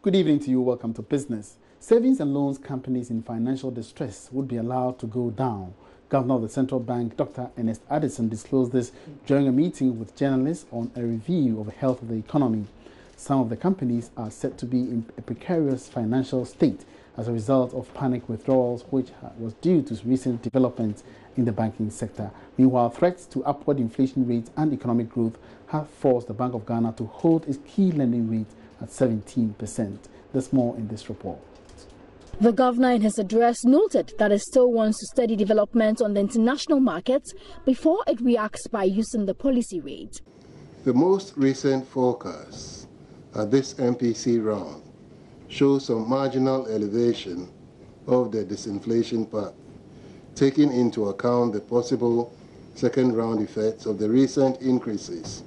Good evening to you. Welcome to Business. Savings and loans companies in financial distress would be allowed to go down. Governor of the Central Bank, Dr. Ernest Addison, disclosed this during a meeting with journalists on a review of the health of the economy. Some of the companies are said to be in a precarious financial state as a result of panic withdrawals, which was due to recent developments in the banking sector. Meanwhile, threats to upward inflation rates and economic growth have forced the Bank of Ghana to hold its key lending rate at 17%. There's more in this report. The governor in his address noted that it still wants to study developments on the international markets before it reacts by using the policy rate. The most recent forecasts at this MPC round show some marginal elevation of the disinflation path, taking into account the possible second round effects of the recent increases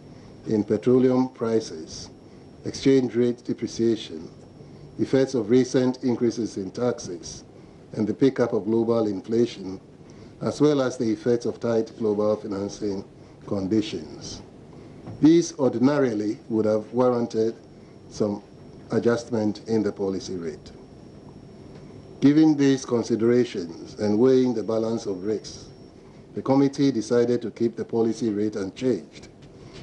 in petroleum prices, exchange rate depreciation, effects of recent increases in taxes, and the pickup of global inflation, as well as the effects of tight global financing conditions. These ordinarily would have warranted some adjustment in the policy rate. Given these considerations and weighing the balance of risks, the committee decided to keep the policy rate unchanged,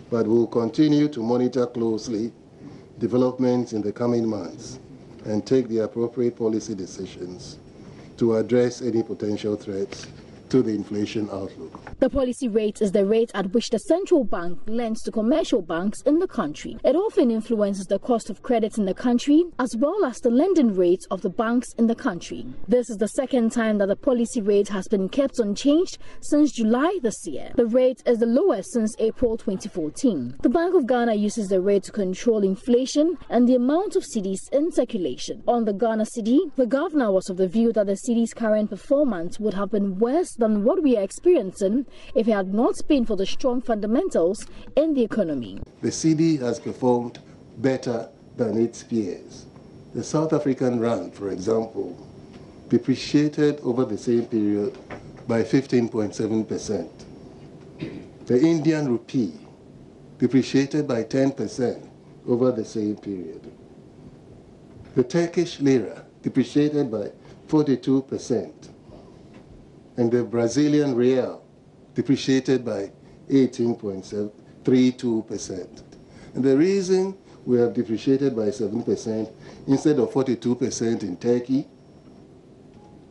but will continue to monitor closely developments in the coming months and take the appropriate policy decisions to address any potential threats to the inflation outlook. The policy rate is the rate at which the central bank lends to commercial banks in the country. It often influences the cost of credit in the country as well as the lending rates of the banks in the country. This is the second time that the policy rate has been kept unchanged since July this year. The rate is the lowest since April 2014. The Bank of Ghana uses the rate to control inflation and the amount of cedis in circulation. On the Ghana cedi, the governor was of the view that the cedi's current performance would have been worse than what we are experiencing if it had not been for the strong fundamentals in the economy. The cedi has performed better than its peers. The South African rand, for example, depreciated over the same period by 15.7%. The Indian rupee depreciated by 10% over the same period. The Turkish lira depreciated by 42%. And the Brazilian real depreciated by 18.32%. And the reason we have depreciated by 7% instead of 42% in Turkey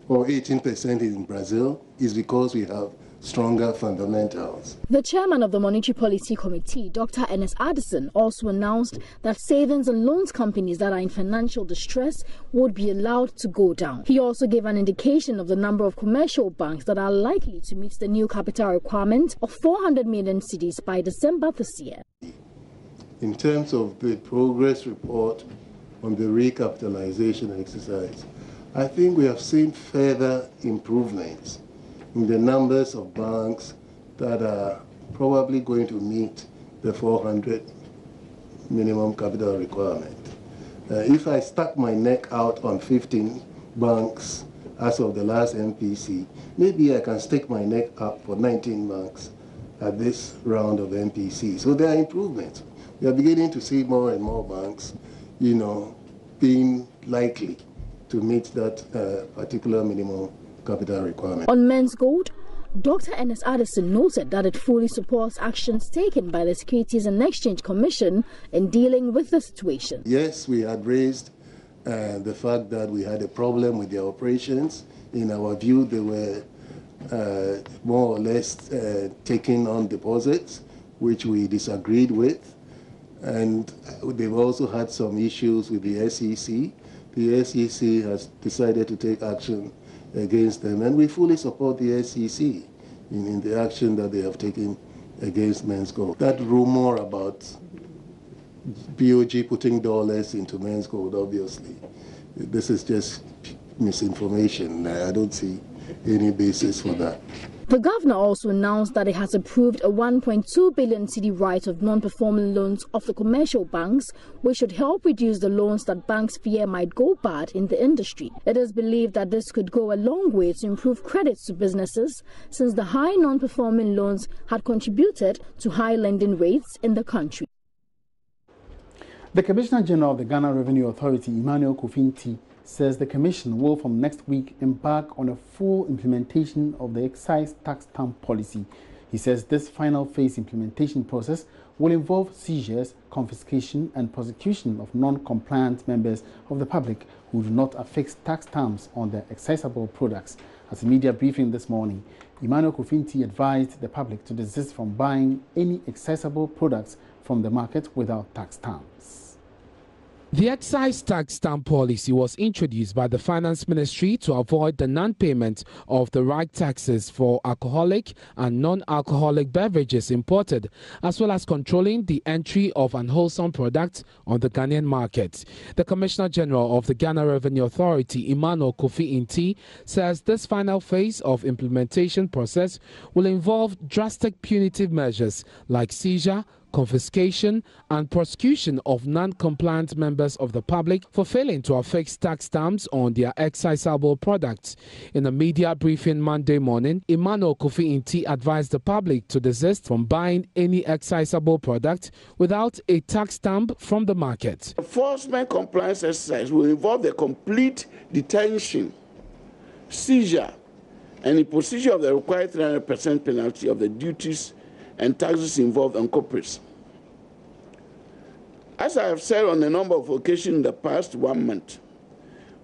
or 18% in Brazil is because we have stronger fundamentals. The chairman of the Monetary Policy Committee, Dr. Ernest Addison, also announced that savings and loans companies that are in financial distress would be allowed to go down. He also gave an indication of the number of commercial banks that are likely to meet the new capital requirement of 400 million cedis by December this year. In terms of the progress report on the recapitalization exercise, I think we have seen further improvements in the numbers of banks that are probably going to meet the 400 minimum capital requirement. If I stuck my neck out on 15 banks as of the last MPC, maybe I can stick my neck up for 19 banks at this round of MPC. So there are improvements. We are beginning to see more and more banks, being likely to meet that particular minimum capital requirement. On men's gold, Dr. Ernest Addison noted that it fully supports actions taken by the Securities and Exchange Commission in dealing with the situation. Yes, we had raised the fact that we had a problem with their operations. In our view, they were more or less taking on deposits, which we disagreed with. And they've also had some issues with the SEC. The SEC has decided to take action against them, and we fully support the SEC in the action that they have taken against men's gold. That rumor about BOG putting dollars into men's gold, obviously, this is just misinformation. I don't see any basis for that. The governor also announced that it has approved a 1.2 billion cedi right of non-performing loans of the commercial banks, which should help reduce the loans that banks fear might go bad in the industry. It is believed that this could go a long way to improve credits to businesses, since the high non-performing loans had contributed to high lending rates in the country. The Commissioner General of the Ghana Revenue Authority, Emmanuel Kofi Nti, says the Commission will from next week embark on a full implementation of the excise tax stamp policy. He says this final phase implementation process will involve seizures, confiscation and prosecution of non-compliant members of the public who do not affix tax stamps on their excisable products. At a media briefing this morning, Emmanuel Kofi Nti advised the public to desist from buying any excisable products from the market without tax stamps. The excise tax stamp policy was introduced by the Finance Ministry to avoid the non-payment of the right taxes for alcoholic and non-alcoholic beverages imported, as well as controlling the entry of unwholesome products on the Ghanaian market. The Commissioner General of the Ghana Revenue Authority, Emmanuel Kofi Nti, says this final phase of implementation process will involve drastic punitive measures like seizure, confiscation and prosecution of non-compliant members of the public for failing to affix tax stamps on their excisable products. In a media briefing Monday morning, Emmanuel Kofi Nti advised the public to desist from buying any excisable product without a tax stamp from the market. Enforcement compliance exercise will involve the complete detention, seizure and imposition of the required 300% penalty of the duties and taxes involved on corporates. As I have said on a number of occasions in the past 1 month,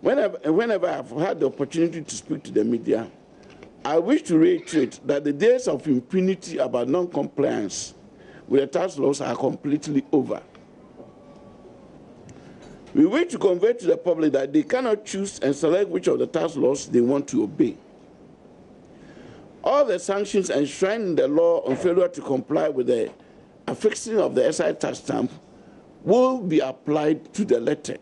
whenever I've had the opportunity to speak to the media, I wish to reiterate that the days of impunity about non-compliance with the tax laws are completely over. We wish to convey to the public that they cannot choose and select which of the tax laws they want to obey. All the sanctions enshrined in the law on failure to comply with the affixing of the excise tax stamp will be applied to the letter.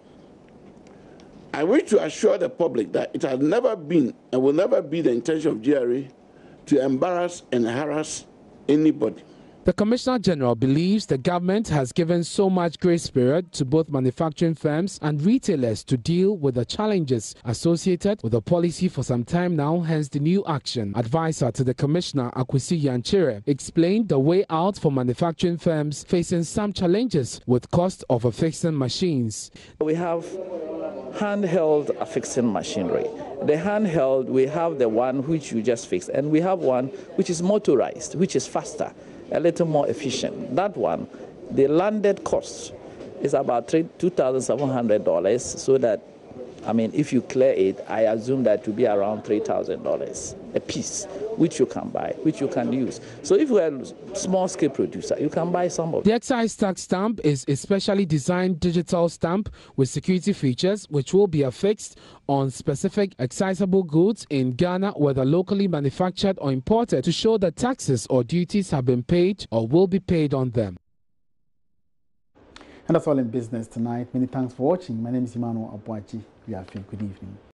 I wish to assure the public that it has never been and will never be the intention of GRA to embarrass and harass anybody. The Commissioner General believes the government has given so much grace period to both manufacturing firms and retailers to deal with the challenges associated with the policy for some time now, hence the new action. Advisor to the Commissioner, Akwesi Yanchere, explained the way out for manufacturing firms facing some challenges with cost of affixing machines. We have handheld affixing machinery. The handheld, we have the one which you just fixed, and we have one which is motorized, which is faster, a little more efficient. That one, the landed cost is about $2,700, so that, I mean, if you clear it, I assume that to be around $3,000 a piece, which you can buy, which you can use. So if you are a small-scale producer, you can buy some of it. The excise tax stamp is a specially designed digital stamp with security features which will be affixed on specific excisable goods in Ghana, whether locally manufactured or imported, to show that taxes or duties have been paid or will be paid on them. And that's all in business tonight. Many thanks for watching. My name is Emmanuel Abuaji. We are good evening.